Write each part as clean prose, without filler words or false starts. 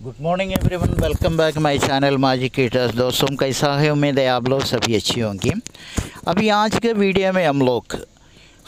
Good morning everyone, welcome back my channel magic creators. दोस्तों कैसा है, उम्मीद है आप लोग सभी अच्छी होंगी। अभी आज के वीडियो में हम लोग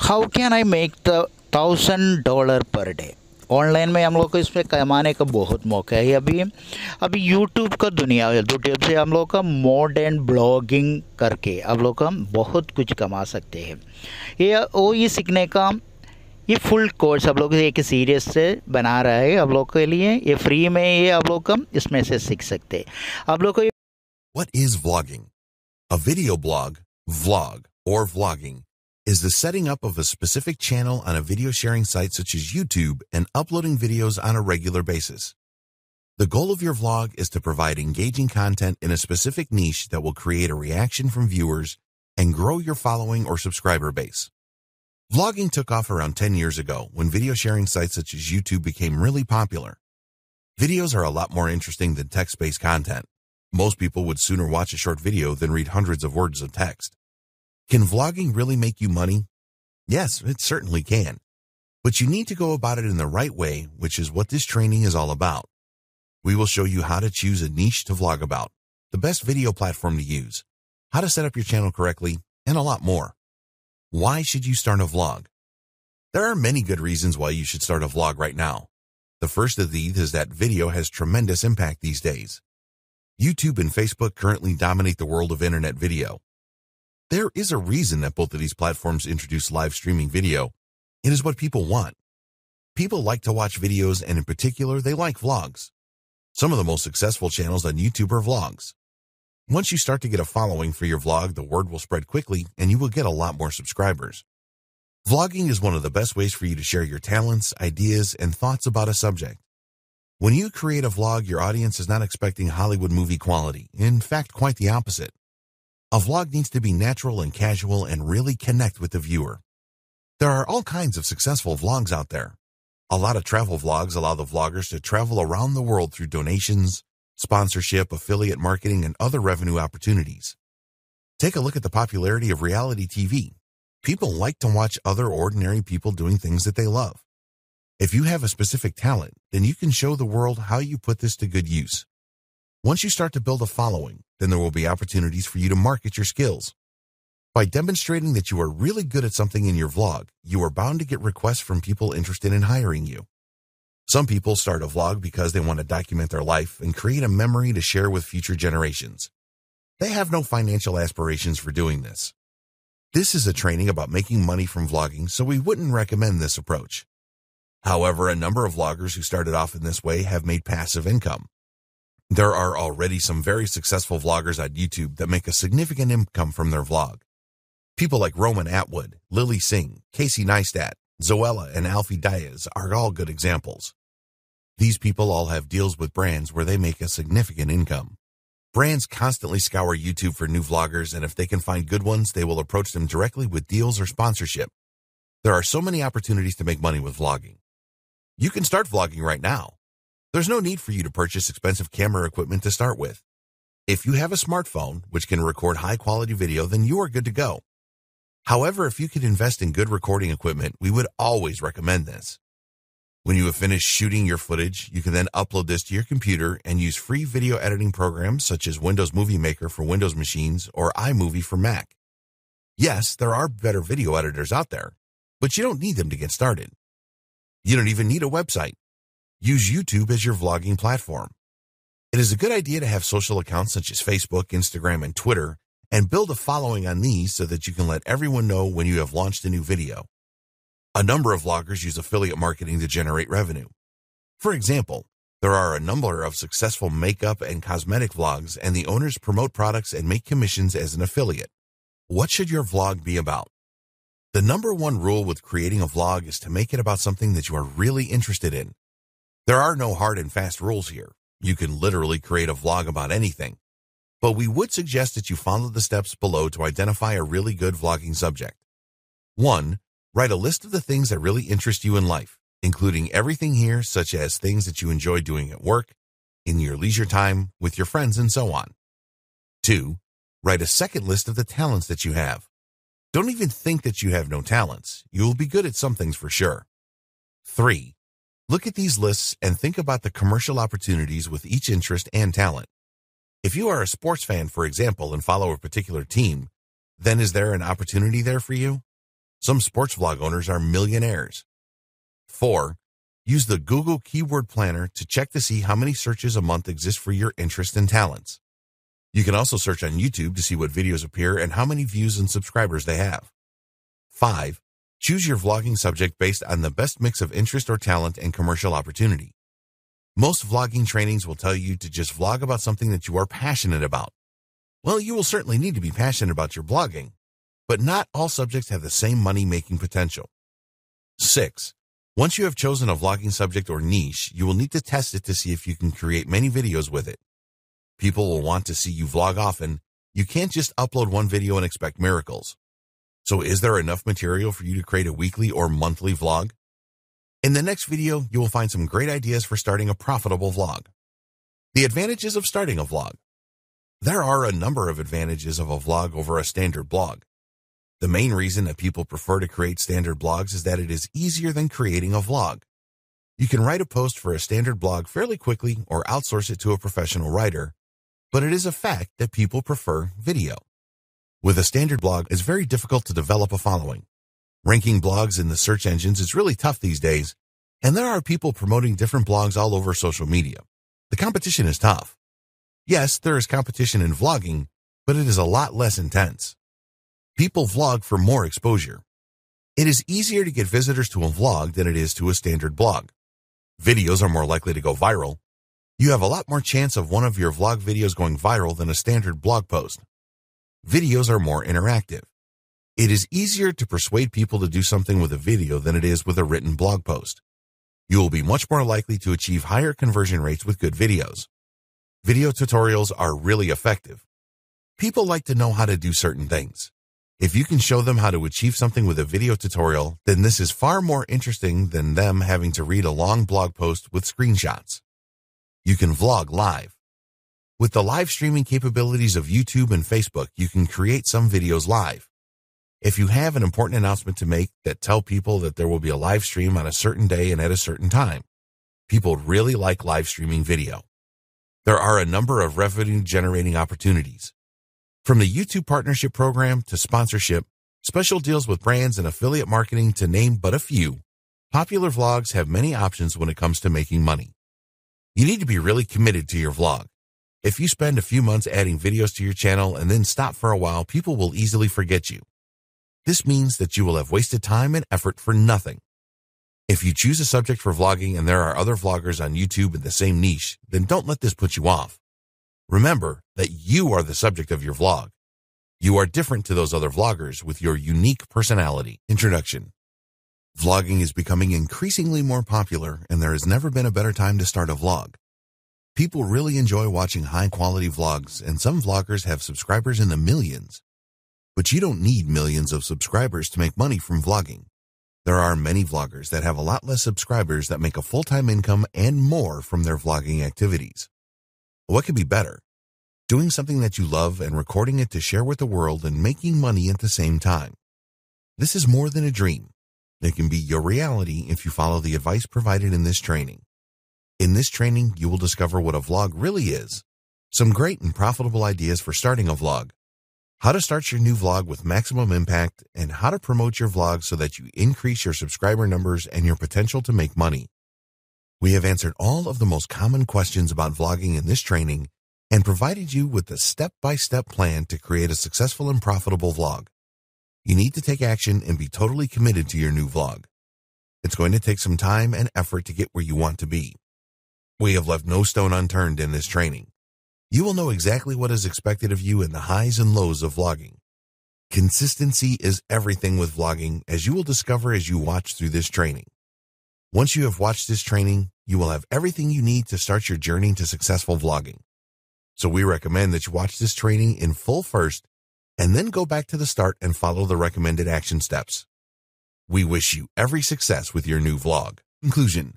how can I make the $1000 per day, online में हम लोग को इसमें कमाने का बहुत मौका है। अभी यूट्यूब का दुनिया है। यूट्यूब से हम लोग का मॉडर्न ब्लॉगिंग करके आप लोग का बहुत कुछ कमा सकते हैं। ये सीखने का ये फुल कोर्स आप लोग एक सीरीज से बना रहा है आप लोग के लिए। ये फ्री में ये आप लोग का इसमें से सीख सकते हैं आप लोग को। What is vlogging? A video blog, vlog, or vlogging is the setting up of a specific channel on a video sharing site such as YouTube and uploading videos on a regular basis. The goal of your vlog is to provide engaging content in a specific niche that will create a reaction from viewers and grow your following or subscriber base. Vlogging took off around 10 years ago when video sharing sites such as YouTube became really popular. Videos are a lot more interesting than text-based content. Most people would sooner watch a short video than read hundreds of words of text. Can vlogging really make you money? Yes, it certainly can. But you need to go about it in the right way, which is what this training is all about. We will show you how to choose a niche to vlog about, the best video platform to use, how to set up your channel correctly, and a lot more. Why should you start a vlog? There are many good reasons why you should start a vlog right now. The first of these is that video has tremendous impact these days. YouTube and Facebook currently dominate the world of internet video. There is a reason that both of these platforms introduce live streaming video. It is what people want. People like to watch videos, and in particular, they like vlogs. Some of the most successful channels on YouTube are vlogs. Once you start to get a following for your vlog, the word will spread quickly and you will get a lot more subscribers. Vlogging is one of the best ways for you to share your talents, ideas, and thoughts about a subject. When you create a vlog, your audience is not expecting Hollywood movie quality. In fact, quite the opposite. A vlog needs to be natural and casual and really connect with the viewer. There are all kinds of successful vlogs out there. A lot of travel vlogs allow the vloggers to travel around the world through donations, sponsorship, affiliate marketing, and other revenue opportunities. Take a look at the popularity of reality TV. People like to watch other ordinary people doing things that they love. If you have a specific talent, then you can show the world how you put this to good use. Once you start to build a following, then there will be opportunities for you to market your skills. By demonstrating that you are really good at something in your vlog, you are bound to get requests from people interested in hiring you. Some people start a vlog because they want to document their life and create a memory to share with future generations. They have no financial aspirations for doing this. This is a training about making money from vlogging, so we wouldn't recommend this approach. However, a number of vloggers who started off in this way have made passive income. There are already some very successful vloggers on YouTube that make a significant income from their vlog. People like Roman Atwood, Lily Singh, Casey Neistat, Zoella, and Alfie Diaz are all good examples. These people all have deals with brands where they make a significant income. Brands constantly scour YouTube for new vloggers, and if they can find good ones, they will approach them directly with deals or sponsorship. There are so many opportunities to make money with vlogging. You can start vlogging right now. There's no need for you to purchase expensive camera equipment to start with. If you have a smartphone, which can record high-quality video, then you are good to go. However, if you could invest in good recording equipment, we would always recommend this. When you have finished shooting your footage, you can then upload this to your computer and use free video editing programs such as Windows Movie Maker for Windows machines or iMovie for Mac. Yes, there are better video editors out there, but you don't need them to get started. You don't even need a website. Use YouTube as your vlogging platform. It is a good idea to have social accounts such as Facebook, Instagram, and Twitter, and build a following on these so that you can let everyone know when you have launched a new video. A number of vloggers use affiliate marketing to generate revenue. For example, there are a number of successful makeup and cosmetic vlogs, and the owners promote products and make commissions as an affiliate. What should your vlog be about? The number one rule with creating a vlog is to make it about something that you are really interested in. There are no hard and fast rules here. You can literally create a vlog about anything. But we would suggest that you follow the steps below to identify a really good vlogging subject. 1. Write a list of the things that really interest you in life, including everything here such as things that you enjoy doing at work, in your leisure time, with your friends, and so on. 2. Write a second list of the talents that you have. Don't even think that you have no talents. You will be good at some things for sure. 3. Look at these lists and think about the commercial opportunities with each interest and talent. If you are a sports fan, for example, and follow a particular team, then is there an opportunity there for you? Some sports vlog owners are millionaires. 4. Use the Google Keyword Planner to check to see how many searches a month exist for your interests and talents. You can also search on YouTube to see what videos appear and how many views and subscribers they have. 5. Choose your vlogging subject based on the best mix of interest or talent and commercial opportunity. Most vlogging trainings will tell you to just vlog about something that you are passionate about. Well, you will certainly need to be passionate about your blogging, but not all subjects have the same money-making potential. 6. Once you have chosen a vlogging subject or niche, you will need to test it to see if you can create many videos with it. People will want to see you vlog often. You can't just upload one video and expect miracles. So is there enough material for you to create a weekly or monthly vlog? In the next video, you will find some great ideas for starting a profitable vlog. The advantages of starting a vlog. There are a number of advantages of a vlog over a standard blog. The main reason that people prefer to create standard blogs is that it is easier than creating a vlog. You can write a post for a standard blog fairly quickly or outsource it to a professional writer, but it is a fact that people prefer video. With a standard blog, it's very difficult to develop a following. Ranking blogs in the search engines is really tough these days, and there are people promoting different blogs all over social media. The competition is tough. Yes, there is competition in vlogging, but it is a lot less intense. People vlog for more exposure. It is easier to get visitors to a vlog than it is to a standard blog. Videos are more likely to go viral. You have a lot more chance of one of your vlog videos going viral than a standard blog post. Videos are more interactive. It is easier to persuade people to do something with a video than it is with a written blog post. You will be much more likely to achieve higher conversion rates with good videos. Video tutorials are really effective. People like to know how to do certain things. If you can show them how to achieve something with a video tutorial, then this is far more interesting than them having to read a long blog post with screenshots. You can vlog live. With the live streaming capabilities of YouTube and Facebook, you can create some videos live. If you have an important announcement to make that tell people that there will be a live stream on a certain day and at a certain time, people really like live streaming video. There are a number of revenue-generating opportunities. From the YouTube Partnership Program to sponsorship, special deals with brands and affiliate marketing to name but a few, popular vlogs have many options when it comes to making money. You need to be really committed to your vlog. If you spend a few months adding videos to your channel and then stop for a while, people will easily forget you. This means that you will have wasted time and effort for nothing. If you choose a subject for vlogging and there are other vloggers on YouTube in the same niche, then don't let this put you off. Remember that you are the subject of your vlog. You are different to those other vloggers with your unique personality. Introduction. Vlogging is becoming increasingly more popular, and there has never been a better time to start a vlog. People really enjoy watching high-quality vlogs, and some vloggers have subscribers in the millions. But you don't need millions of subscribers to make money from vlogging. There are many vloggers that have a lot less subscribers that make a full-time income and more from their vlogging activities. What could be better? Doing something that you love and recording it to share with the world and making money at the same time. This is more than a dream. It can be your reality if you follow the advice provided in this training. In this training, you will discover what a vlog really is, some great and profitable ideas for starting a vlog, how to start your new vlog with maximum impact, and how to promote your vlog so that you increase your subscriber numbers and your potential to make money. We have answered all of the most common questions about vlogging in this training and provided you with a step-by-step plan to create a successful and profitable vlog. You need to take action and be totally committed to your new vlog. It's going to take some time and effort to get where you want to be. We have left no stone unturned in this training. You will know exactly what is expected of you in the highs and lows of vlogging. Consistency is everything with vlogging, as you will discover as you watch through this training. Once you have watched this training, you will have everything you need to start your journey to successful vlogging. So we recommend that you watch this training in full first, and then go back to the start and follow the recommended action steps. We wish you every success with your new vlog. Conclusion.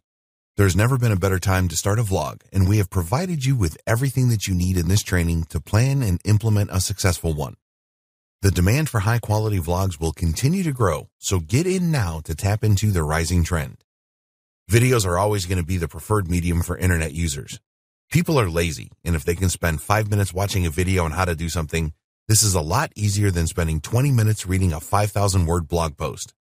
There's never been a better time to start a vlog, and we have provided you with everything that you need in this training to plan and implement a successful one. The demand for high-quality vlogs will continue to grow, so get in now to tap into the rising trend. Videos are always going to be the preferred medium for internet users. People are lazy, and if they can spend 5 minutes watching a video on how to do something, this is a lot easier than spending 20 minutes reading a 5,000-word blog post.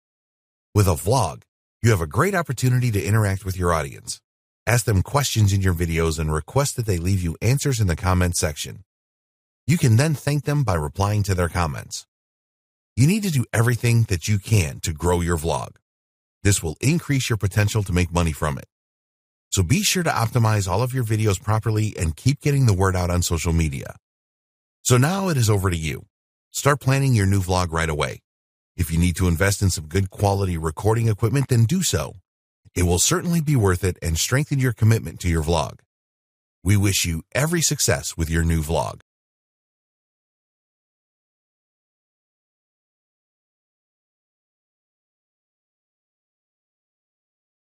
With a vlog, you have a great opportunity to interact with your audience. Ask them questions in your videos and request that they leave you answers in the comments section. You can then thank them by replying to their comments. You need to do everything that you can to grow your vlog. This will increase your potential to make money from it. So be sure to optimize all of your videos properly and keep getting the word out on social media. So now it is over to you. Start planning your new vlog right away. If you need to invest in some good quality recording equipment, then do so. It will certainly be worth it and strengthen your commitment to your vlog. We wish you every success with your new vlog.